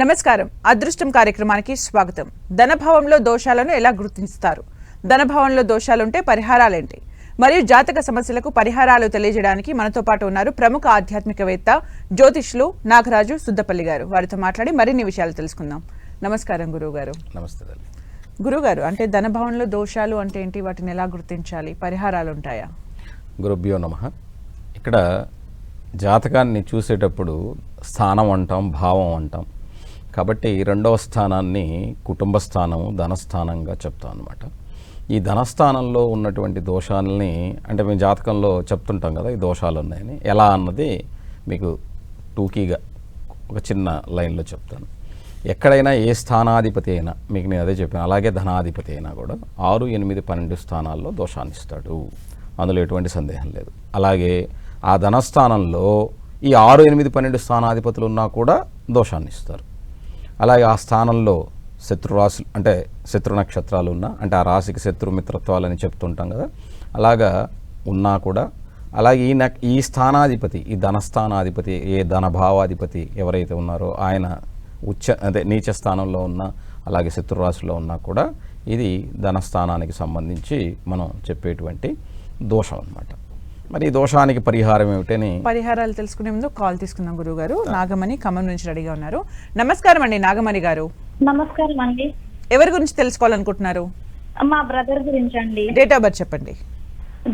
నమస్కారం. అదృష్టం కార్యక్రమానికి స్వాగతం. ధనభావంలో దోషాలను ఎలా గుర్తిస్తారు? ధనభావంలో దోషాలుంటే పరిహారాలేంటి? మరియు జాతక సమస్యలకు పరిహారాలు తెలియజేయడానికి మనతో పాటు ఉన్నారు ప్రముఖ ఆధ్యాత్మికవేత్త జ్యోతిష్లు నాగరాజు సుద్దపల్లి గారు. వారితో మాట్లాడి మరిన్ని విషయాలు తెలుసుకుందాం. నమస్కారం గురువుగారు. నమస్తే. గురుగారు, అంటే ధనభావంలో దోషాలు అంటే ఏంటి? వాటిని ఎలా గుర్తించాలి? పరిహారాలు ఉంటాయా? గురుభ్యో నమః. ఇక్కడ జాతకాన్ని చూసేటప్పుడు స్థానం అంటాం, భావం అంటాం. కాబట్టి రెండవ స్థానాన్ని కుటుంబ స్థానము, ధనస్థానంగా చెప్తాం అన్నమాట. ఈ ధనస్థానంలో ఉన్నటువంటి దోషాలని అంటే మేము జాతకంలో చెప్తుంటాం కదా, ఈ దోషాలు ఉన్నాయని. ఎలా అన్నది మీకు టూకీగా ఒక చిన్న లైన్లో చెప్తాను. ఎక్కడైనా ఏ స్థానాధిపతి అయినా, మీకు నేను అదే చెప్పాను, అలాగే ధనాధిపతి అయినా కూడా 6, 8, 12 స్థానాల్లో దోషాన్ని ఇస్తాడు. అందులో ఎటువంటి సందేహం లేదు. అలాగే ఆ ధనస్థానంలో ఈ 6, 8, 12 స్థానాధిపతులు ఉన్నా కూడా దోషాన్ని ఇస్తారు. అలాగే ఆ స్థానంలో శత్రురాశులు అంటే శత్రు నక్షత్రాలు ఉన్నా, అంటే ఆ రాశికి శత్రు మిత్రత్వాలని చెప్తుంటాం కదా, అలాగా ఉన్నా కూడా, అలాగే ఈ స్థానాధిపతి, ఈ ధనస్థానాధిపతి, ఏ ధనభావాధిపతి ఎవరైతే ఉన్నారో ఆయన అదే నీచ స్థానంలో ఉన్నా, అలాగే శత్రురాశిలో ఉన్నా కూడా ఇది ధనస్థానానికి సంబంధించి మనం చెప్పేటువంటి దోషం అన్నమాట. మరి ఈ దోషానికి పరిహారం ఏమిటని పరిహారాలు తెలుసుకునే ముందు కాల్ తీసుకుందాం. గురువు గారు నాగమణి ఖమ్మం నుంచి రెడీగా ఉన్నారు. నమస్కారం అండి నాగమణి గారు. నమస్కారం అండి. ఎవరి గురించి తెలుసుకోవాలనుకుంటున్నారు? మా బ్రదర్ గురించి అండి. డేట్ ఆఫ్ బర్త్ చెప్పండి.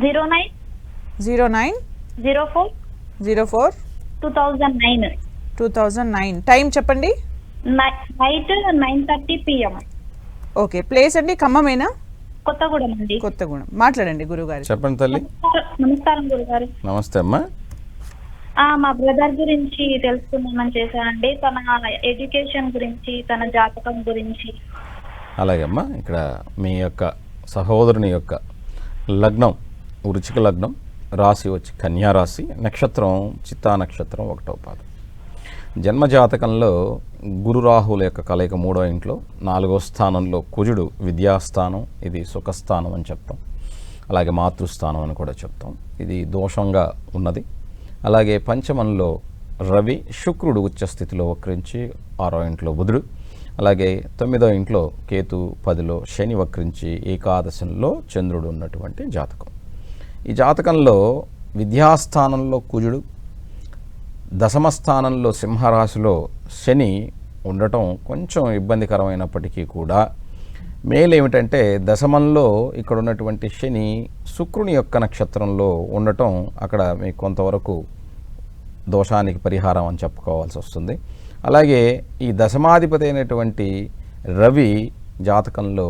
09/04/04 2009. 2009. టైం చెప్పండి. Night 9:30 PM. ఓకే. ప్లేస్ అండి ఖమ్మమేనా? కొత్తగూడెం అండి. కొత్తగూడెం. మాట్లాడండి గురుగారు. చెప్పండి తల్లి. నమస్కారం గురుగారు. నమస్తే అమ్మా. మా బ్రదర్ గురించి తెలుసుకుందామని చేశానండి. తన ఎడ్యుకేషన్ గురించి, తన జాతకం గురించి. అలాగే అమ్మా, ఇక్కడ మీ యొక్క సహోదరుని యొక్క లగ్నం వృశ్చిక లగ్నం, రాశి వచ్చి కన్యా రాశి, నక్షత్రం చిత్తా నక్షత్రం 1వ పాదం. జన్మజాతకంలో గురు రాహుల యొక్క కలయిక 3వ ఇంట్లో, 4వ స్థానంలో కుజుడు విద్యాస్థానం, ఇది సుఖస్థానం అని చెప్తాం. అలాగే మాతృస్థానం అని కూడా చెప్తాం. ఇది దోషంగా ఉన్నది. అలాగే పంచమంలో రవి, శుక్రుడు ఉచ్చస్థితిలో వక్రించి 6వ ఇంట్లో బుధుడు, అలాగే 9వ ఇంట్లో కేతు, 10లో శని వక్రించి ఏకాదశంలో చంద్రుడు ఉన్నటువంటి జాతకం. ఈ జాతకంలో విద్యాస్థానంలో కుజుడు, దశమ స్థానంలో సింహరాశిలో శని ఉండటం కొంచెం ఇబ్బందికరమైనప్పటికీ కూడా మేలు ఏమిటంటే దశమంలో ఇక్కడ ఉన్నటువంటి శని శుక్రుని యొక్క నక్షత్రంలో ఉండటం అక్కడ మీకు కొంతవరకు దోషానికి పరిహారం అని చెప్పుకోవాల్సి వస్తుంది. అలాగే ఈ దశమాధిపతి అయినటువంటి రవి జాతకంలో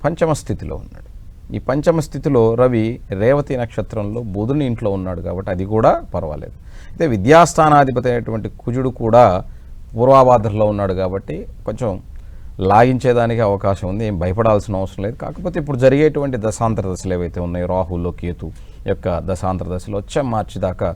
పంచమ స్థితిలో ఉన్నాడు. ఈ పంచమ స్థితిలో రవి రేవతి నక్షత్రంలో బుధుని ఇంట్లో ఉన్నాడు కాబట్టి అది కూడా పర్వాలేదు. అయితే విద్యాస్థానాధిపతి అయినటువంటి కుజుడు కూడా పూర్వాభాద్రలో ఉన్నాడు కాబట్టి కొంచెం లాగించేదానికి అవకాశం ఉంది. ఏం భయపడాల్సిన అవసరం లేదు. కాకపోతే ఇప్పుడు జరిగేటువంటి దశాంతర దశలు ఏవైతే ఉన్నాయో, రాహుల్లో కేతు యొక్క దశాంతర దశలు వచ్చే మార్చి దాకా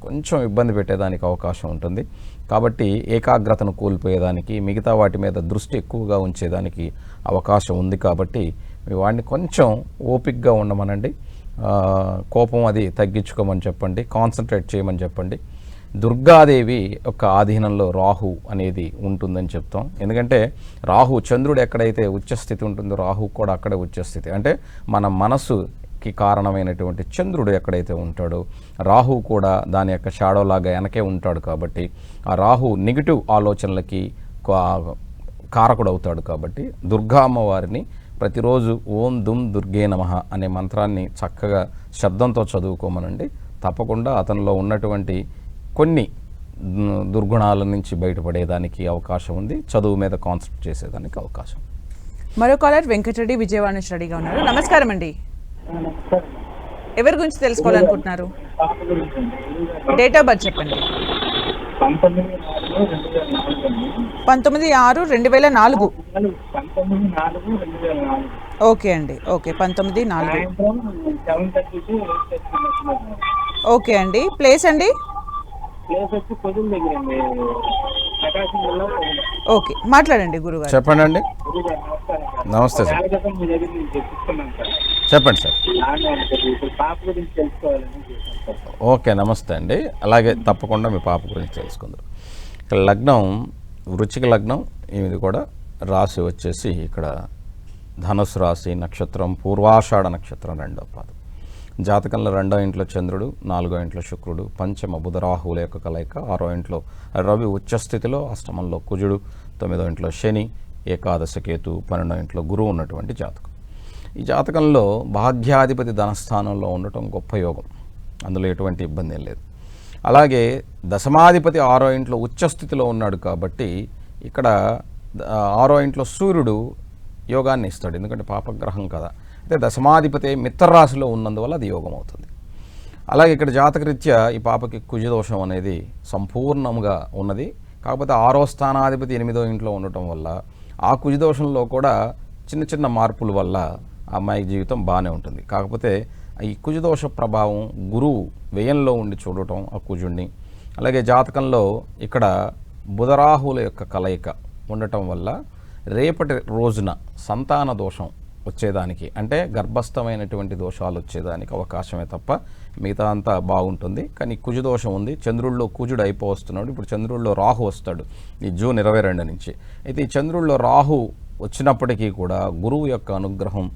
కొంచెం ఇబ్బంది పెట్టేదానికి అవకాశం ఉంటుంది. కాబట్టి ఏకాగ్రతను కోల్పోయేదానికి, మిగతా వాటి మీద దృష్టి ఎక్కువగా ఉంచేదానికి అవకాశం ఉంది. కాబట్టి మీ వాడిని కొంచెం ఓపిక్గా ఉండమనండి. కోపం అది తగ్గించుకోమని చెప్పండి, కాన్సన్ట్రేట్ చేయమని చెప్పండి. దుర్గాదేవి యొక్క ఆధీనంలో రాహు అనేది ఉంటుందని చెప్తాం. ఎందుకంటే రాహు, చంద్రుడు ఎక్కడైతే ఉచ్చస్థితి ఉంటుందో రాహు కూడా అక్కడే ఉచ్చస్థితి. అంటే మన మనసుకి కారణమైనటువంటి చంద్రుడు ఎక్కడైతే ఉంటాడో రాహు కూడా దాని యొక్క షాడోలాగా వెనకే ఉంటాడు. కాబట్టి ఆ రాహు నెగిటివ్ ఆలోచనలకి కారకుడవుతాడు. కాబట్టి దుర్గా అమ్మవారిని ప్రతిరోజు ఓం దుమ్ దుర్గే నమః అనే మంత్రాన్ని చక్కగా శబ్దంతో చదువుకోమనండి. తప్పకుండా అతనిలో ఉన్నటువంటి కొన్ని దుర్గుణాల నుంచి బయటపడేదానికి అవకాశం ఉంది. చదువు మీద కాన్సన్ట్రేట్ చేసేదానికి అవకాశం. మరో కాలర్ వెంకటరెడ్డి విజయవాడ నుంచి రెడీగా ఉన్నారు. నమస్కారం అండి. ఎవరి గురించి తెలుసుకోవాలనుకుంటున్నారు? డేట్ ఆఫ్ బర్త్ చెప్పండి. 19/6/2004. ఓకే అండి. ఓకే. 19/4. ఓకే అండి. ప్లేస్ అండి? ఓకే. మాట్లాడండి గురుగారు. చెప్పండి అండి. నమస్తే సార్. చెప్పండి సార్. ఓకే. నమస్తే అండి. అలాగే తప్పకుండా మీ పాప గురించి తెలుసుకుందాం. లగ్నం వృశ్చిక లగ్నం, ఇది కూడా రాశి వచ్చేసి ఇక్కడ ధనుసు రాశి, నక్షత్రం పూర్వాషాఢ నక్షత్రం 2వ పాదం. జాతకంలో 2వ ఇంట్లో చంద్రుడు, 4వ ఇంట్లో శుక్రుడు, పంచమ బుధ రాహువుల యొక్క కలయిక, 6వ ఇంట్లో రవి ఉచ్చస్థితిలో, అష్టమంలో కుజుడు, 9వ ఇంట్లో శని, ఏకాదశ కేతు, 12వ ఇంట్లో గురువు ఉన్నటువంటి జాతకం. ఈ జాతకంలో భాగ్యాధిపతి ధనస్థానంలో ఉండటం గొప్ప యోగం, అందులో ఎటువంటి ఇబ్బంది ఏం లేదు. అలాగే దశమాధిపతి 6వ ఇంట్లో ఉచ్చస్థితిలో ఉన్నాడు కాబట్టి ఇక్కడ 6వ ఇంట్లో సూర్యుడు యోగాన్ని ఇస్తాడు, ఎందుకంటే పాపగ్రహం కదా. అయితే దశమాధిపతి మిత్రరాశిలో ఉన్నందువల్ల అది యోగం అవుతుంది. అలాగే ఇక్కడ జాతకరీత్యా ఈ పాపకి కుజదోషం అనేది సంపూర్ణంగా ఉన్నది. కాకపోతే 6వ స్థానాధిపతి 8వ ఇంట్లో ఉండటం వల్ల ఆ కుజదోషంలో కూడా చిన్న చిన్న మార్పుల వల్ల ఆ అమ్మాయి జీవితం బాగానే ఉంటుంది. కాకపోతే ఈ కుజదోష ప్రభావం గురువు వ్యయంలో ఉండి చూడటం ఆ కుజుడిని, అలాగే జాతకంలో ఇక్కడ బుధరాహువుల యొక్క కలయిక ఉండటం వల్ల రేపటి రోజున సంతాన దోషం వచ్చేదానికి, అంటే గర్భస్థమైనటువంటి దోషాలు వచ్చేదానికి అవకాశమే తప్ప మిగతా అంతా బాగుంటుంది. కానీ కుజదోషం ఉంది. చంద్రుల్లో కుజుడు అయిపోతున్నాడు. ఇప్పుడు చంద్రుల్లో రాహు వస్తాడు ఈ జూన్ 22 నుంచి. అయితే ఈ చంద్రుల్లో రాహు వచ్చినప్పటికీ కూడా గురువు యొక్క అనుగ్రహం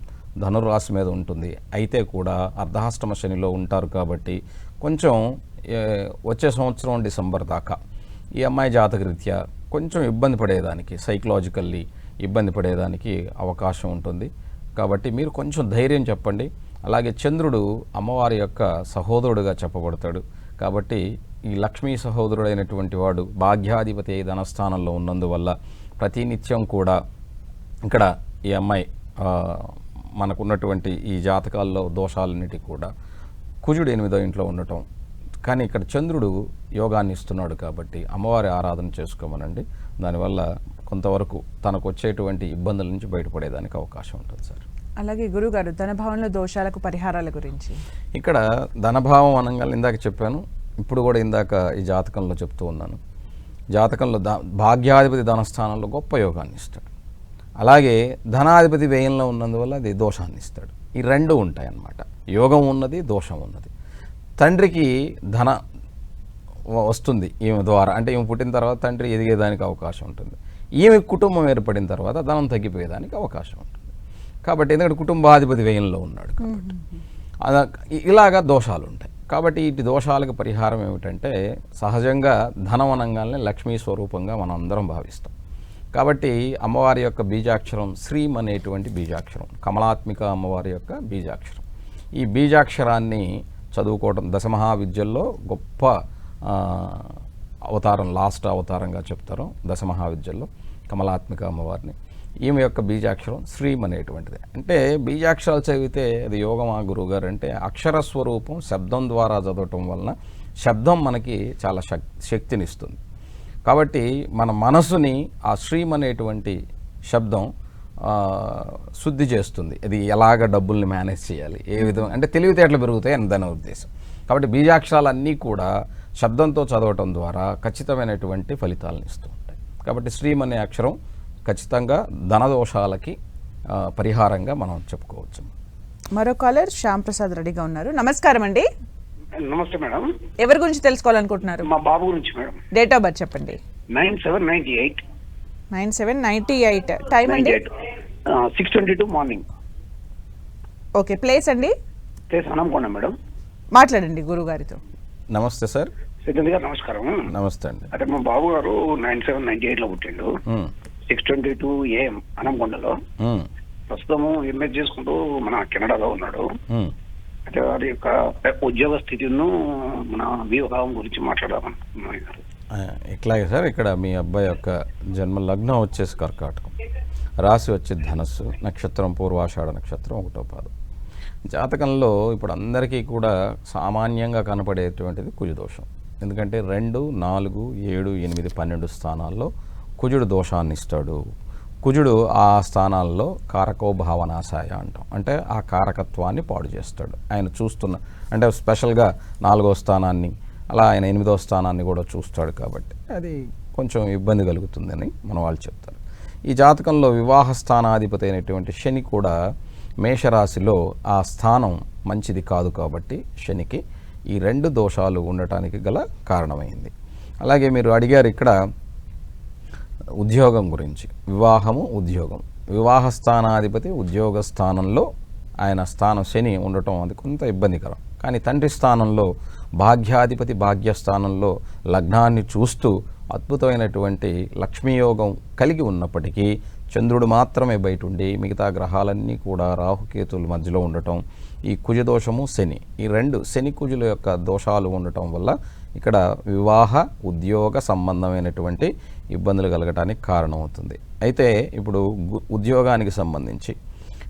ధనురాశి మీద ఉంటుంది. అయితే కూడా అర్ధాష్టమ శనిలో ఉంటారు కాబట్టి కొంచెం వచ్చే సంవత్సరం డిసెంబర్ దాకా ఈ అమ్మాయి జాతకరీత్యా కొంచెం ఇబ్బంది పడేదానికి, సైకలాజికల్లీ ఇబ్బంది పడేదానికి అవకాశం ఉంటుంది. కాబట్టి మీరు కొంచెం ధైర్యం చెప్పండి. అలాగే చంద్రుడు అమ్మవారి యొక్క సహోదరుడుగా చెప్పబడతాడు కాబట్టి ఈ లక్ష్మీ సహోదరుడైనటువంటి వాడు భాగ్యాధిపతి ధనస్థానంలో ఉన్నందువల్ల ప్రతినిత్యం కూడా ఇక్కడ ఈ అమ్మాయి మనకున్నటువంటి ఈ జాతకాల్లో దోషాలన్నిటి కూడా కుజుడు 8వ ఇంట్లో ఉండటం, కానీ ఇక్కడ చంద్రుడు యోగాన్ని ఇస్తున్నాడు కాబట్టి అమ్మవారి ఆరాధన చేసుకోమనండి. దానివల్ల కొంతవరకు తనకు వచ్చేటువంటి ఇబ్బందుల నుంచి బయటపడేదానికి అవకాశం ఉంటుంది సార్. అలాగే గురుగారు ధనభావంలో దోషాలకు పరిహారాల గురించి. ఇక్కడ ధనభావం అనగానే ఇందాక చెప్పాను, ఇప్పుడు కూడా ఇందాక ఈ జాతకంలో చెప్తూ ఉన్నాను. జాతకంలో భాగ్యాధిపతి ధనస్థానంలో గొప్ప యోగాన్ని ఇస్తాడు. అలాగే ధనాధిపతి వ్యయంలో ఉన్నందువల్ల అది దోషాన్ని ఇస్తాడు. ఈ రెండు ఉంటాయన్నమాట. యోగం ఉన్నది, దోషం ఉన్నది. తండ్రికి ధన వస్తుంది ఈమె ద్వారా, అంటే ఈమె పుట్టిన తర్వాత తండ్రి ఎదిగేదానికి అవకాశం ఉంటుంది. ఈమె కుటుంబం ఏర్పడిన తర్వాత ధనం తగ్గిపోయేదానికి అవకాశం ఉంటుంది. కాబట్టి ఎందుకంటే కుటుంబాధిపతి వ్యయంలో ఉన్నాడు కాబట్టి ఇలాగా దోషాలు ఉంటాయి. కాబట్టి ఇటు దోషాలకు పరిహారం ఏమిటంటే సహజంగా ధనం అనగానే లక్ష్మీ స్వరూపంగా మనం అందరం భావిస్తాం. కాబట్టి అమ్మవారి యొక్క బీజాక్షరం శ్రీం అనేటువంటి బీజాక్షరం, కమలాత్మిక అమ్మవారి యొక్క బీజాక్షరం. ఈ బీజాక్షరాన్ని చదువుకోవడం దశమహావిద్యల్లో గొప్ప అవతారం, లాస్ట్ అవతారంగా చెప్తారు దశమహావిద్యల్లో కమలాత్మిక అమ్మవారిని. ఈమె యొక్క బీజాక్షరం శ్రీం అనేటువంటిది. అంటే బీజాక్షరాలు చదివితే అది యోగమా గురువుగారు అంటే అక్షర స్వరూపం శబ్దం ద్వారా చదవటం వలన శబ్దం మనకి చాలా శక్తినిస్తుంది. కాబట్టి మన మనసుని ఆ శ్రీం అనేటువంటి శబ్దం శుద్ధి చేస్తుంది. అది ఎలాగ డబ్బుల్ని మేనేజ్ చేయాలి, ఏ విధంగా అంటే తెలివితేటలు పెరుగుతాయి అని దాని ఉద్దేశం. కాబట్టి బీజాక్షరాలన్నీ కూడా శబ్దంతో చదవటం ద్వారా ఖచ్చితమైనటువంటి ఫలితాలను ఇస్తూ ఉంటాయి. కాబట్టి శ్రీం అనే అక్షరం ఖచ్చితంగా ధనదోషాలకి పరిహారంగా మనం చెప్పుకోవచ్చు. మరో కాలర్ శ్యామ్ ప్రసాద్ రెడ్డిగా ఉన్నారు. నమస్కారం అండి. నమస్తే మేడం. ఎవరి గురించి తెలుసుకోవాలనుకుంటున్నారు? మా బాబు గురించి మేడం. డేట్ ఆఫ్ బర్త్ చెప్పండి. 9798. 9798. టైం అండి? 6:22 మార్నింగ్. ఓకే. ప్లేస్ అండి? Place Hanamkonda madam. మాట్లాడండి గురుగారితో. నమస్తే సార్. సెకండ్ గారు నమస్కారం. నమస్తే అండి. అంటే మా బాబు గారు 9798లో పుట్టిండు. 6:22 AM అనంకొండలో. ప్రస్తుతము ఎంఎస్ చేసుకుంటూ మన కెనడాలో ఉన్నాడు. అంటే వారి యొక్క ఉద్యోగ స్థితిను మన వివాహం గురించి మాట్లాడాలనుకుంటున్నాను. ఇట్లాగే సార్, ఇక్కడ మీ అబ్బాయి యొక్క జన్మ లగ్నం వచ్చేసి కర్కాటకం, రాశి వచ్చి ధనస్సు, నక్షత్రం పూర్వాషాఢ నక్షత్రం 1వ పాదం. జాతకంలో ఇప్పుడు అందరికీ కూడా సామాన్యంగా కనపడేటువంటిది కుజదోషం. ఎందుకంటే 2, 4, 7, 8, 12 స్థానాల్లో కుజుడు దోషాన్ని ఇస్తాడు. కుజుడు ఆ స్థానాల్లో కారకో భావనాశాయ అంటాం, అంటే ఆ కారకత్వాన్ని పాడు చేస్తాడు. ఆయన చూస్తున్న అంటే స్పెషల్గా 4వ స్థానాన్ని, అలా ఆయన 8వ స్థానాన్ని కూడా చూస్తాడు. కాబట్టి అది కొంచెం ఇబ్బంది కలుగుతుందని మన వాళ్ళు చెప్తారు. ఈ జాతకంలో వివాహ స్థానాధిపతి అయినటువంటి శని కూడా మేషరాశిలో ఆ స్థానం మంచిది కాదు కాబట్టి శనికి ఈ 2 దోషాలు ఉండటానికి గల కారణమైంది. అలాగే మీరు అడిగారు ఇక్కడ ఉద్యోగం గురించి, వివాహము, ఉద్యోగం. వివాహ స్థానాధిపతి ఉద్యోగ స్థానంలో ఆయన స్థానం శని ఉండటం అది కొంత ఇబ్బందికరం. కానీ తండ్రి స్థానంలో భాగ్యాధిపతి భాగ్యస్థానంలో లగ్నాన్ని చూస్తూ అద్భుతమైనటువంటి లక్ష్మీయోగం కలిగి ఉన్నప్పటికీ చంద్రుడు మాత్రమే బయట ఉండి మిగతా గ్రహాలన్నీ కూడా రాహుకేతుల మధ్యలో ఉండటం, ఈ కుజదోషము శని, ఈ రెండు శని కుజుల యొక్క దోషాలు ఉండటం వల్ల ఇక్కడ వివాహ ఉద్యోగ సంబంధమైనటువంటి ఇబ్బందులు కలగటానికి కారణమవుతుంది. అయితే ఇప్పుడు ఉద్యోగానికి సంబంధించి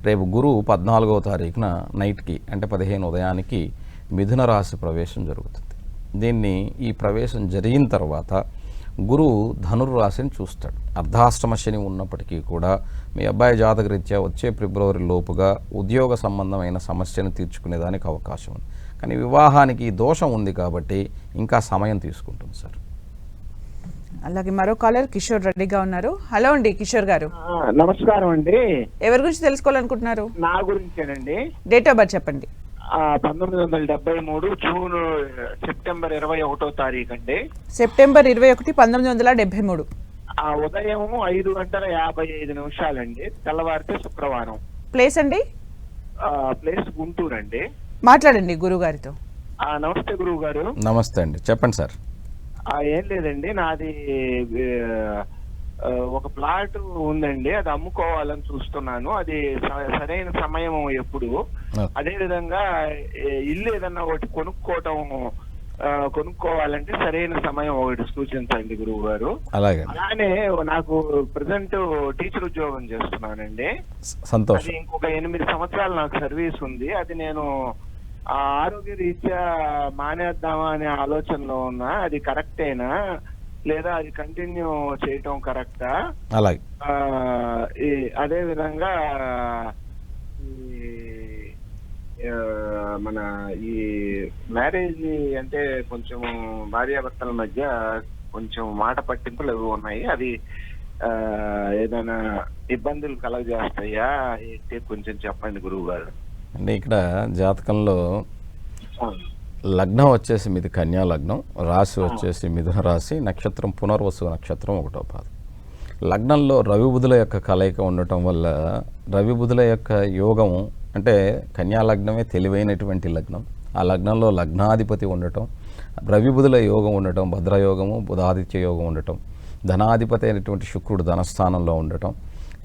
రేపు గురువు 14వ తారీఖున నైట్కి అంటే 15 ఉదయానికి మిథున రాశి ప్రవేశం జరుగుతుంది. ఈ ప్రవేశం జరిగిన తర్వాత గురువు ధనుర్రాశిని చూస్తాడు. అర్ధాష్టమ శని ఉన్నప్పటికీ కూడా మీ అబ్బాయి జాతకరీత్యా వచ్చే ఫిబ్రవరి లోపుగా ఉద్యోగ సంబంధమైన సమస్యను తీర్చుకునేదానికి అవకాశం ఉంది. కానీ వివాహానికి దోషం ఉంది కాబట్టి ఇంకా సమయం తీసుకుంటుంది సార్. అలాగే మరో కాలర్ కిషోర్ రెడ్డిగా ఉన్నారు. హలో అండి కిషోర్ గారు. నమస్కారం అండి. ఎవరి గురించి తెలుసుకోవాలనుకుంటున్నారు? నా గురించేనండి. డేట్ ఆఫ్ బర్త్ చెప్పండి. 1973 జూన్ సెప్టెంబర్ 21వ తారీఖు అండి. సెప్టెంబర్ 21, 1973. ఉదయం 5:55 అండి. తెల్లవారితే శుక్రవారం. ప్లేస్ అండి? ప్లేస్ గుంటూరు అండి. మాట్లాడండి గురువు గారితో. నమస్తే గురువు గారు. నమస్తే అండి, చెప్పండి సార్. ఏం లేదండి, నాది ఒక ప్లాట్ ఉందండి, అది అమ్ముకోవాలని చూస్తున్నాను. అది సరైన సమయం ఎప్పుడు? అదే విధంగా ఇల్లు ఏదన్నా ఒకటి కొనుక్కోవాలంటే సరైన సమయం ఒకటి సూచించండి గురువు గారు. అలానే నాకు ప్రజెంట్ టీచర్ ఉద్యోగం చేస్తున్నానండి. సంతోషం. అది ఇంకొక 8 సంవత్సరాలు నాకు సర్వీస్ ఉంది. అది నేను ఆరోగ్య రీత్యా మానేద్దామా అనే ఆలోచనలో ఉన్నా. అది కరెక్టేనా లేదా అది కంటిన్యూ చేయటం కరెక్టా? అలాగే అదే విధంగా మన ఈ మ్యారేజ్ అంటే కొంచెం భార్యాభర్తల మధ్య కొంచెం మాట పట్టింపులు అవి ఉన్నాయి. అది ఏదైనా ఇబ్బందులు కలగజేస్తాయా ఏంటి కొంచెం చెప్పండి గురువు గారు. అంటే ఇక్కడ జాతకంలో లగ్నం వచ్చేసి మీది కన్యా లగ్నం, రాశి వచ్చేసి మిథున రాశి, నక్షత్రం పునర్వసు నక్షత్రం 1వ పాదం. లగ్నంలో రవి బుధుల యొక్క కలయిక ఉండటం వల్ల రవి బుధుల యొక్క యోగం అంటే కన్యా లగ్నమే తెలివైనటువంటి లగ్నం. ఆ లగ్నంలో లగ్నాధిపతి ఉండటం, రవి బుధుల యోగం ఉండటం, భద్రయోగము బుధాదిత్య యోగం ఉండటం, ధనాధిపతి అయినటువంటి శుక్రుడు ధనస్థానంలో ఉండటం,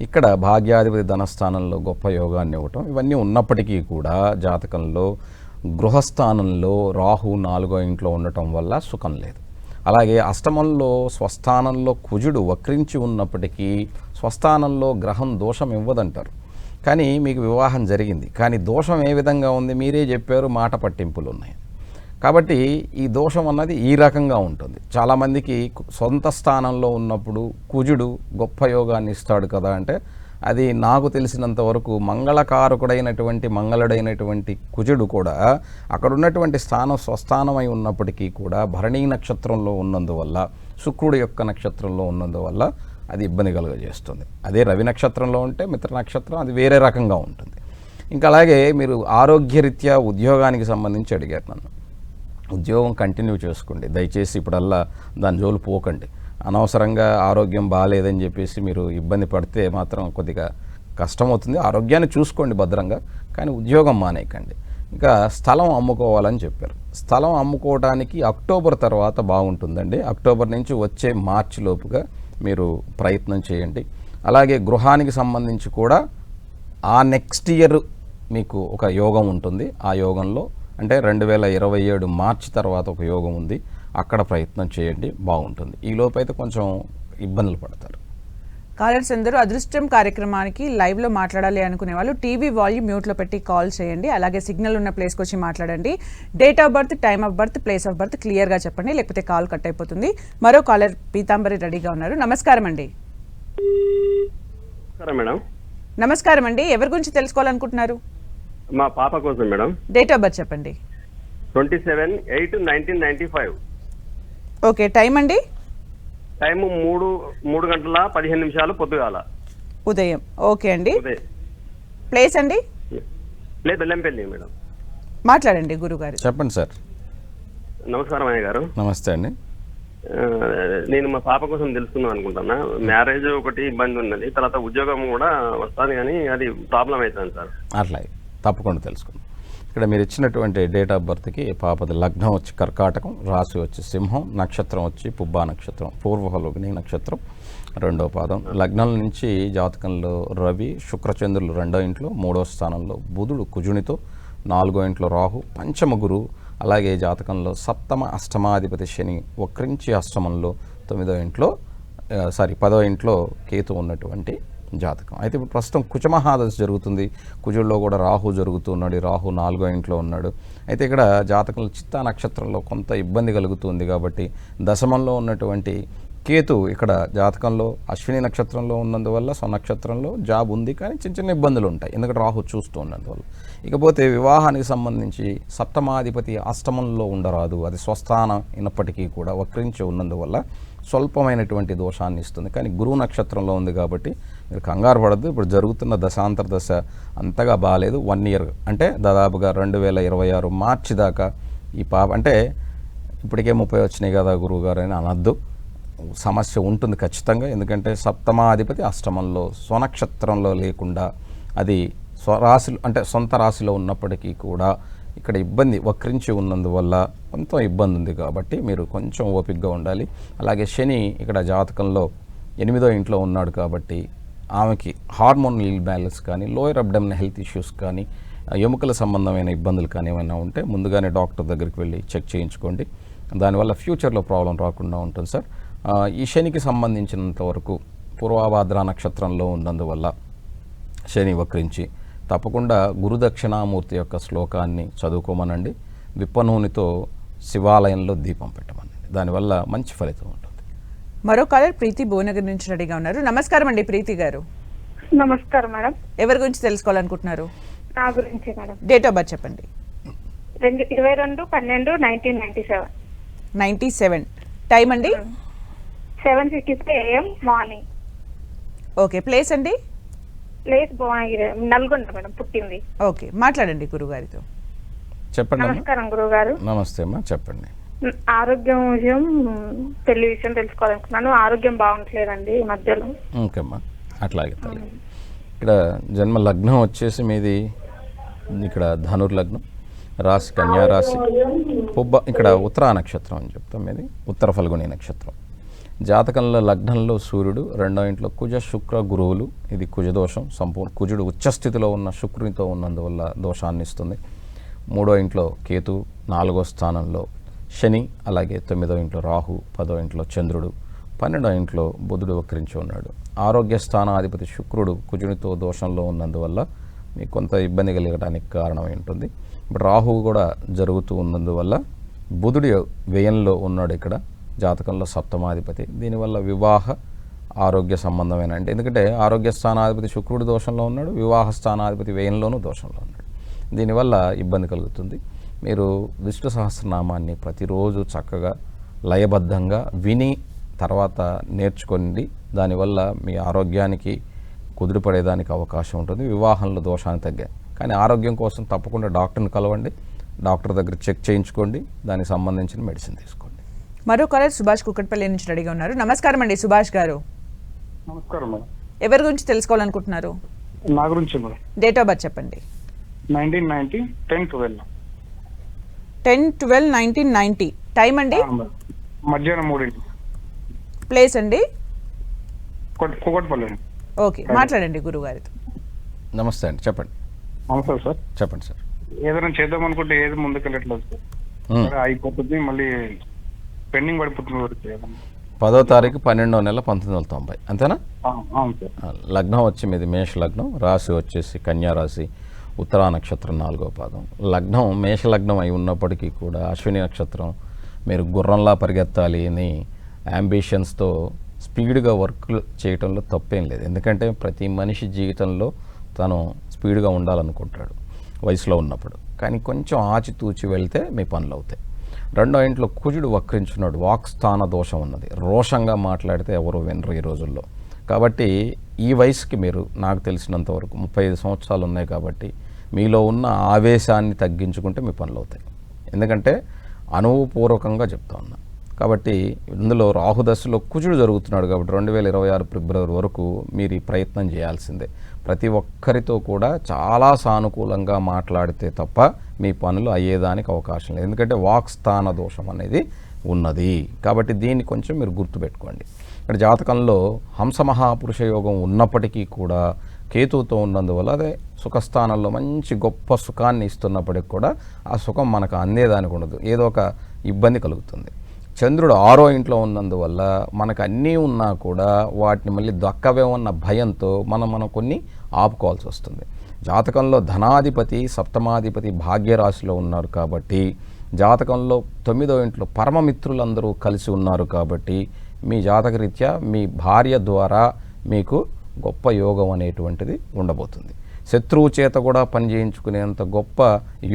ఇక్కడ భాగ్యాధిపతి ధనస్థానంలో గొప్ప యోగాన్ని ఇవ్వటం, ఇవన్నీ ఉన్నప్పటికీ కూడా జాతకంలో గృహస్థానంలో రాహు 4వ ఇంట్లో ఉండటం వల్ల సుఖం లేదు. అలాగే అష్టమంలో స్వస్థానంలో కుజుడు వక్రించి ఉన్నప్పటికీ స్వస్థానంలో గ్రహం దోషం ఇవ్వదంటారు. కానీ మీకు వివాహం జరిగింది, కానీ దోషం ఏ విధంగా ఉంది మీరే చెప్పారు, మాట పట్టింపులు ఉన్నాయి. కాబట్టి ఈ దోషం అన్నది ఈ రకంగా ఉంటుంది. చాలామందికి సొంత స్థానంలో ఉన్నప్పుడు కుజుడు గొప్ప యోగాన్ని ఇస్తాడు కదా అంటే అది నాకు తెలిసినంత వరకు మంగళుడైనటువంటి కుజుడు కూడా అక్కడ ఉన్నటువంటి స్థానం స్వస్థానమై ఉన్నప్పటికీ కూడా భరణీ నక్షత్రంలో ఉన్నందువల్ల, శుక్రుడు యొక్క నక్షత్రంలో ఉన్నందువల్ల అది ఇబ్బంది కలుగజేస్తుంది. అదే రవి నక్షత్రంలో ఉంటే మిత్ర నక్షత్రం అది వేరే రకంగా ఉంటుంది. ఇంకా అలాగే మీరు ఆరోగ్యరీత్యా ఉద్యోగానికి సంబంధించి అడిగారు నన్ను. ఉద్యోగం కంటిన్యూ చేసుకోండి దయచేసి, ఇప్పుడల్లా దాని జోలు పోకండి. అనవసరంగా ఆరోగ్యం బాగాలేదని చెప్పేసి మీరు ఇబ్బంది పడితే మాత్రం కొద్దిగా కష్టమవుతుంది. ఆరోగ్యాన్ని చూసుకోండి భద్రంగా, కానీ ఉద్యోగం మానేయకండి. ఇంకా స్థలం అమ్ముకోవాలని చెప్పారు. స్థలం అమ్ముకోవడానికి అక్టోబర్ తర్వాత బాగుంటుందండి. అక్టోబర్ నుంచి వచ్చే మార్చి లోపుగా మీరు ప్రయత్నం చేయండి. అలాగే గృహానికి సంబంధించి కూడా ఆ నెక్స్ట్ ఇయర్ మీకు ఒక యోగం ఉంటుంది. ఆ యోగంలో అంటే 2027 మార్చి తర్వాత ఒక యోగం ఉంది, అక్కడ ప్రయత్నం చేయండి, బాగుంటుంది. ఈ లోపైతే కొంచెం ఇబ్బందులు పడతారు. కాలర్స్ అందరూ అదృష్టం కార్యక్రమానికి లైవ్లో మాట్లాడాలి అనుకునే వాళ్ళు టీవీ వాల్యూమ్ మ్యూట్లో పెట్టి కాల్ చేయండి. అలాగే సిగ్నల్ ఉన్న ప్లేస్కి వచ్చి మాట్లాడండి. Date of birth, time of birth, place of birth క్లియర్గా చెప్పండి, లేకపోతే కాల్ కట్ అయిపోతుంది. మరో కాలర్ పీతాంబరి రెడీగా ఉన్నారు. నమస్కారం అండి. మేడం నమస్కారం అండి. ఎవరి గురించి తెలుసుకోవాలనుకుంటున్నారు? మా పాప కోసం మేడం. డేట్ ఆఫ్ బర్త్ చెప్పండి. 27/8/1995. ఓకే, టైం అండి? టైము 3:15 పొద్దుగాల ఉదయం. ఓకే అండి. ప్లేస్ అండి? లేదు, బెల్లంపల్లి మేడం. మాట్లాడండి గురుగారు. చెప్పండి సార్. నమస్కారం అయ్య గారు. నమస్తే అండి. నేను మా పాప కోసం తెలుసుకుందాం అనుకుంటున్నా. మ్యారేజ్ ఒకటి ఇబ్బంది ఉన్నది, తర్వాత ఉద్యోగం కూడా వస్తుంది కానీ అది ప్రాబ్లం అవుతుంది సార్. అట్లాగే తప్పకుండా తెలుసుకుందాం. ఇక్కడ మీరు ఇచ్చినటువంటి డేట్ ఆఫ్ బర్త్కి పాపది లగ్నం వచ్చి కర్కాటకం, రాశి వచ్చి సింహం, నక్షత్రం వచ్చి పుబ్బా నక్షత్రం, పూర్వఫల్గుని నక్షత్రం 2వ పాదం. లగ్నం నుంచి జాతకంలో రవి, శుక్రచంద్రులు 2వ ఇంట్లో, 3వ స్థానంలో బుధుడు కుజునితో, 4వ ఇంట్లో రాహు, పంచమ గురు, అలాగే జాతకంలో సప్తమ అష్టమాధిపతి శని వక్రించి అష్టమంలో 10వ ఇంట్లో కేతు ఉన్నటువంటి జాతకం. అయితే ఇప్పుడు ప్రస్తుతం కుజమహాదశ జరుగుతుంది. కుజుల్లో కూడా రాహు జరుగుతున్నాడు. రాహు 4వ ఇంట్లో ఉన్నాడు. అయితే ఇక్కడ జాతకంలో చిత్తా నక్షత్రంలో కొంత ఇబ్బంది కలుగుతుంది కాబట్టి దశమంలో ఉన్నటువంటి కేతు ఇక్కడ జాతకంలో అశ్విని నక్షత్రంలో ఉన్నందువల్ల స్వనక్షత్రంలో జాబ్ ఉంది, కానీ చిన్న చిన్న ఇబ్బందులు ఉంటాయి ఎందుకంటే రాహు చూస్తూ ఉన్నందువల్ల. ఇకపోతే వివాహానికి సంబంధించి సప్తమాధిపతి అష్టమంలో ఉండరాదు, అది స్వస్థానం అయినప్పటికీ కూడా వక్రించి ఉన్నందువల్ల స్వల్పమైనటువంటి దోషాన్ని ఇస్తుంది. కానీ గురువు నక్షత్రంలో ఉంది కాబట్టి మీరు కంగారు పడద్దు. ఇప్పుడు జరుగుతున్న దశాంతర దశ అంతగా బాగాలేదు. 1 ఇయర్ అంటే దాదాపుగా 2026 మార్చి దాకా ఈ అంటే ఇప్పటికే 30 వచ్చినాయి కదా గురువు గారు అని అనద్దు. సమస్య ఉంటుంది ఖచ్చితంగా. ఎందుకంటే సప్తమాధిపతి అష్టమంలో స్వనక్షత్రంలో లేకుండా అది స్వరాశిలో అంటే సొంత రాశిలో ఉన్నప్పటికీ కూడా ఇక్కడ ఇబ్బంది వక్రించి ఉన్నందువల్ల కొంత ఇబ్బంది ఉంది కాబట్టి మీరు కొంచెం ఓపికగా ఉండాలి. అలాగే శని ఇక్కడ జాతకంలో 8వ ఇంట్లో ఉన్నాడు కాబట్టి ఆమెకి హార్మోనల్ ఇంబ్యాలెన్స్ కానీ, లోయర్ అబ్డమినల్ హెల్త్ ఇష్యూస్ కానీ, ఎముకల సంబంధమైన ఇబ్బందులు కానీ ఏమైనా ఉంటే ముందుగానే డాక్టర్ దగ్గరికి వెళ్ళి చెక్ చేయించుకోండి. దానివల్ల ఫ్యూచర్లో ప్రాబ్లం రాకుండా ఉంటుంది సార్. ఈ శనికి సంబంధించినంత వరకు పూర్వభాద్ర నక్షత్రంలో ఉన్నందువల్ల శని వక్రించి తప్పకుండా గురుదక్షిణామూర్తి యొక్క శ్లోకాన్ని చదువుకోమనండి. విప్పనూనితో శివాలయంలో దీపం పెట్టమనండి. దానివల్ల మంచి ఫలితం ఉంటుంది. మరో కాలర్ ప్రీతి భువనగిరి నుంచి రెడీగా ఉన్నారు. నమస్కారం అండి ప్రీతి గారు. నమస్కారం మేడం. ఎవరి గురించి తెలుసుకోవాలనుకుంటున్నారు? నా గురించి మేడం. డేట్ ఆఫ్ బర్త్ చెప్పండి. 22/12/1997. 97. టైం అండి? 7:53 AM మార్నింగ్. ఓకే. ప్లేస్ అండి? ప్లేస్ భువనగిరి, నల్గొండ మేడం పుట్టింది. ఓకే, మాట్లాడండి గురుగారితో. చెప్పండి. నమస్కారం గురువు గారు. నమస్తే అమ్మా, చెప్పండి. ఆరోగ్యం విషయం, పెళ్లి విషయం తెలుసుకోవాలనుకున్నాను. ఆరోగ్యం బాగుంటలేదండి ఈ మధ్యలో. ఓకే అమ్మా, అట్లాగే తల్లి. ఇక్కడ జన్మ లగ్నం వచ్చేసి మీది ఇక్కడ ధనుర్లగ్నం, రాశి కన్యా రాశి, పుబ్బ ఇక్కడ ఉత్తరా నక్షత్రం అని చెప్తాం. మీది ఉత్తర ఫల్గుని నక్షత్రం. జాతకంలో లగ్నంలో సూర్యుడు, 2వ ఇంట్లో కుజ శుక్ర గురువులు, ఇది కుజదోషం సంపూర్ణ. కుజుడు ఉచ్చస్థితిలో ఉన్న శుక్రునితో ఉన్నందువల్ల దోషాన్ని ఇస్తుంది. 3వ ఇంట్లో కేతు, 4వ స్థానంలో శని, అలాగే 9వ ఇంట్లో రాహు, 10వ ఇంట్లో చంద్రుడు, 12వ ఇంట్లో బుధుడు వక్రించి ఉన్నాడు. ఆరోగ్య స్థానాధిపతి శుక్రుడు కుజునితో దోషంలో ఉన్నందువల్ల మీకు కొంత ఇబ్బంది కలగడానికి కారణమై ఉంటుంది. ఇప్పుడు రాహువు కూడా జరుగుతూ ఉన్నందువల్ల బుధుడి వ్యయంలో ఉన్నాడు ఇక్కడ జాతకంలో సప్తమాధిపతి. దీనివల్ల వివాహ ఆరోగ్య సంబంధమైన అంటే ఎందుకంటే ఆరోగ్య స్థానాధిపతి శుక్రుడి దోషంలో ఉన్నాడు, వివాహ స్థానాధిపతి వ్యయంలోనూ దోషంలో ఉన్నాడు. దీనివల్ల ఇబ్బంది కలుగుతుంది. మీరు విష్ణు సహస్రనామాన్ని ప్రతిరోజు చక్కగా లయబద్ధంగా విని తర్వాత నేర్చుకోండి. దానివల్ల మీ ఆరోగ్యానికి కుదిరిపడేదానికి అవకాశం ఉంటుంది. వివాహంలో దోషాన్ని తగ్గాయి. కానీ ఆరోగ్యం కోసం తప్పకుండా డాక్టర్ని కలవండి. డాక్టర్ దగ్గర చెక్ చేయించుకోండి. దానికి సంబంధించిన మెడిసిన్ తీసుకోండి. మరో కాలర్ సుభాష్ కుక్కట్పల్లి నుంచి రెడీగా ఉన్నారు. నమస్కారం అండి సుభాష్ గారు. నమస్కారం మేడం. ఎవరి గురించి తెలుసుకోవాలనుకుంటున్నారు? నా గురించి మేడం. డేట్ ఆఫ్ బర్త్ చెప్పండి. 1990 10/12. 10/12/1990. టైం అండి? మధ్యాహ్నం 3. ప్లేస్ అండి? కూకట్పల్లి. ఓకే, మాట్లాడండి గురుగారితో. నమస్తే అండి, చెప్పండి. నమస్తే సార్. చెప్పండి సార్. ఏదైనా చేద్దాం అనుకుంటే ఏది ముందుకెళ్ళట్లేదు సార్. అయిపోతుంది, మళ్ళీ పెండింగ్ పడిపోతుంది. 10వ తారీఖు 12వ నెల 1990. అంతేనా? అవును సార్. లగ్నం వచ్చి మీది మేష లగ్నం, రాశి వచ్చేసి కన్యా రాశి, ఉత్తరా నక్షత్రం 4వ పాదం. లగ్నం మేష లగ్నం అయి ఉన్నప్పటికీ కూడా అశ్విని నక్షత్రం. మీరు గుర్రంలా పరిగెత్తాలి అని అంబిషన్స్తో స్పీడ్గా వర్క్ చేయటంలో తప్పేం లేదు. ఎందుకంటే ప్రతి మనిషి జీవితంలో తను స్పీడ్గా ఉండాలనుకుంటాడు వయసులో ఉన్నప్పుడు. కానీ కొంచెం ఆచితూచి వెళ్తే మీ పనులు అవుతాయి. 2వ ఇంట్లో కుజుడు వక్రించున్నాడు, వాక్స్థాన దోషం ఉన్నది. రోషంగా మాట్లాడితే ఎవరు వినరు ఈ రోజుల్లో. కాబట్టి ఈ వయసుకి మీరు నాకు తెలిసినంత వరకు 35 సంవత్సరాలు ఉన్నాయి కాబట్టి మీలో ఉన్న ఆవేశాన్ని తగ్గించుకుంటే మీ పనులు అవుతాయి. ఎందుకంటే అనుభవపూర్వకంగా చెప్తా ఉన్నా. కాబట్టి ఇందులో రాహుదశలో కుజుడు జరుగుతున్నాడు కాబట్టి 2026 ఫిబ్రవరి వరకు మీరు ఈ ప్రయత్నం చేయాల్సిందే. ప్రతి ఒక్కరితో కూడా చాలా సానుకూలంగా మాట్లాడితే తప్ప మీ పనులు అయ్యేదానికి అవకాశం లేదు. ఎందుకంటే వాక్స్థాన దోషం అనేది ఉన్నది. కాబట్టి దీన్ని కొంచెం మీరు గుర్తుపెట్టుకోండి. ఇక్కడ జాతకంలో హంస మహాపురుష యోగం ఉన్నప్పటికీ కూడా కేతువుతో ఉన్నందువల్ల అదే సుఖస్థానంలో మంచి గొప్ప సుఖాన్ని ఇస్తున్నప్పటికి కూడా ఆ సుఖం మనకు అందేదానికి ఉండదు, ఏదో ఒక ఇబ్బంది కలుగుతుంది. చంద్రుడు 6వ ఇంట్లో ఉన్నందువల్ల మనకు అన్నీ ఉన్నా కూడా వాటిని మళ్ళీ దక్కవేమన్న భయంతో మనం కొన్ని ఆపుకోవాల్సి వస్తుంది. జాతకంలో ధనాధిపతి సప్తమాధిపతి భాగ్యరాశిలో ఉన్నారు కాబట్టి, జాతకంలో 9వ ఇంట్లో పరమమిత్రులందరూ కలిసి ఉన్నారు కాబట్టి మీ జాతకరీత్యా మీ భార్య ద్వారా మీకు గొప్ప యోగం అనేటువంటిది ఉండబోతుంది. శత్రువు చేత కూడా పనిచేయించుకునేంత గొప్ప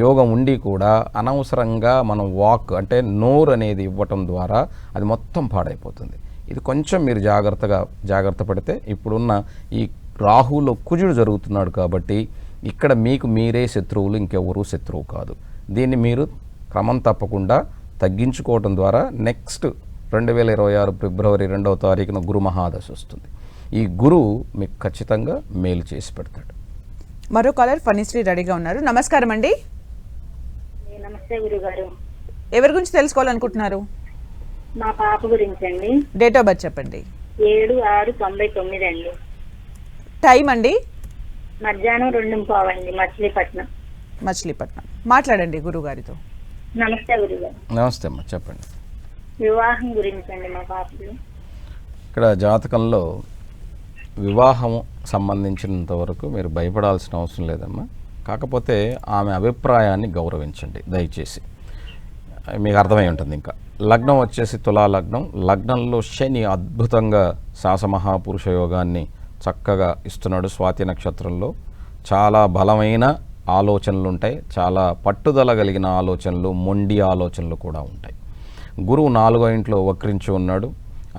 యోగం ఉండి కూడా అనవసరంగా మనం వాక్ అంటే నోరు అనేది ఇవ్వటం ద్వారా అది మొత్తం పాడైపోతుంది. ఇది కొంచెం మీరు జాగ్రత్త పడితే, ఇప్పుడున్న ఈ రాహులో కుజుడు జరుగుతున్నాడు కాబట్టి ఇక్కడ మీకు మీరే శత్రువులు, ఇంకెవరూ శత్రువు కాదు. దీన్ని మీరు క్రమం తప్పకుండా తగ్గించుకోవటం ద్వారా నెక్స్ట్ 2026 ఫిబ్రవరి 2వ తారీఖున గురు మహాదశ వస్తుంది. ఈ గురువు మీకు ఖచ్చితంగా మేలు చేసి పెడతాడు. మరో కాలర్ ఫణిశ్రీ రెడీగా ఉన్నారు. నమస్కారం అండి. నమస్తే గురుగారు. ఎవరి గురించి తెలుసుకోవాలనుకుంటున్నారు? మా పాప గురించి అండి. డేట్ ఆఫ్ బర్త్ చెప్పండి. 7/6/99 అండి. టైం అండి? మధ్యాహ్నం 2:15 అండి, మచిలీపట్నం. మాట్లాడండి గురుగారితో. నమస్తే గురుగారు. నమస్తే అమ్మా, చెప్పండి. వివాహం గురించి అండి మా పాపకి. ఇక్కడ జాతకంలో వివాహం సంబంధించినంత వరకు మీరు భయపడాల్సిన అవసరం లేదమ్మా. కాకపోతే ఆమె అభిప్రాయాన్ని గౌరవించండి దయచేసి. మీకు అర్థమై ఉంటుంది. ఇంకా లగ్నం వచ్చేసి తులా లగ్నం. లగ్నంలో శని అద్భుతంగా శాసమహాపురుష యోగాన్ని చక్కగా ఇస్తున్నాడు. స్వాతి నక్షత్రంలో చాలా బలమైన ఆలోచనలు ఉంటాయి, చాలా పట్టుదల కలిగిన ఆలోచనలు, మొండి ఆలోచనలు కూడా ఉంటాయి. గురువు 4వ ఇంట్లో వక్రించి ఉన్నాడు.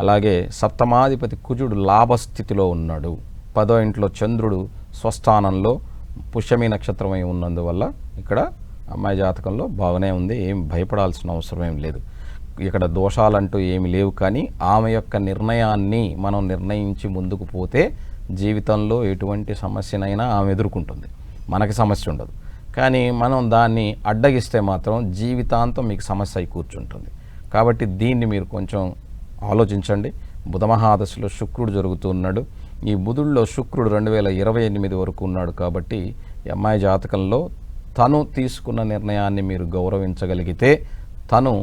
అలాగే సప్తమాధిపతి కుజుడు లాభస్థితిలో ఉన్నాడు. 10వ ఇంట్లో చంద్రుడు స్వస్థానంలో పుష్యమి నక్షత్రమై ఉన్నందువల్ల ఇక్కడ అమ్మాయి జాతకంలో బాగానే ఉంది. ఏం భయపడాల్సిన అవసరం ఏం లేదు. ఇక్కడ దోషాలంటూ ఏమి లేవు. కానీ ఆమె యొక్క నిర్ణయాన్ని మనం నిర్ణయించి ముందుకు పోతే జీవితంలో ఎటువంటి సమస్యనైనా ఆమె ఎదుర్కొంటుంది, మనకి సమస్య ఉండదు. కానీ మనం దాన్ని అడ్డగిస్తే మాత్రం జీవితాంతం మీకు సమస్య అయి కూర్చుంటుంది. కాబట్టి దీన్ని మీరు కొంచెం ఆలోచించండి. బుధ మహాదశలో శుక్రుడు జరుగుతూ ఉన్నాడు. ఈ బుధుల్లో శుక్రుడు 2028 వరకు ఉన్నాడు. కాబట్టి ఈ అమ్మాయి జాతకంలో తను తీసుకున్న నిర్ణయాన్ని మీరు గౌరవించగలిగితే తను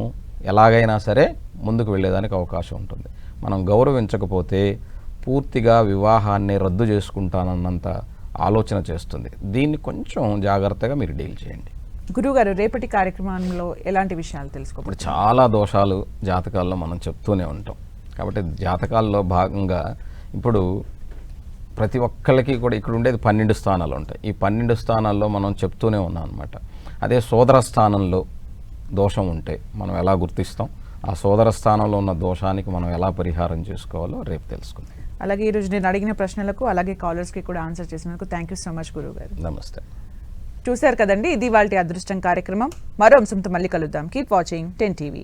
ఎలాగైనా సరే ముందుకు వెళ్ళేదానికి అవకాశం ఉంటుంది. మనం గౌరవించకపోతే పూర్తిగా వివాహాన్ని రద్దు చేసుకుంటానన్నంత ఆలోచన చేస్తుంది. దీన్ని కొంచెం జాగ్రత్తగా మీరు డీల్ చేయండి. గురుగారు, రేపటి కార్యక్రమంలో ఎలాంటి విషయాలు తెలుసుకోవాలి? ఇప్పుడు చాలా దోషాలు జాతకాల్లో మనం చెప్తూనే ఉంటాం. కాబట్టి జాతకాల్లో భాగంగా ఇప్పుడు ప్రతి ఒక్కళ్ళకి కూడా ఇక్కడ ఉండేది 12 స్థానాలు ఉంటాయి. ఈ 12 స్థానాల్లో మనం చెప్తూనే ఉన్నాం అనమాట. అదే సోదర స్థానంలో దోషం ఉంటే మనం ఎలా గుర్తిస్తాం, ఆ సోదర స్థానంలో ఉన్న దోషానికి మనం ఎలా పరిహారం చేసుకోవాలో రేపు తెలుసుకుందాం. అలాగే ఈరోజు నేను అడిగిన ప్రశ్నలకు అలాగే కాలర్స్కి కూడా ఆన్సర్ చేసినందుకు థ్యాంక్ యూ సో మచ్ గురుగారు. నమస్తే. చూశారు కదండి, ఇది వాళ్ళ అదృష్టం కార్యక్రమం. మరో అంశంతో మళ్ళీ కలుద్దాం. Keep watching 10 TV.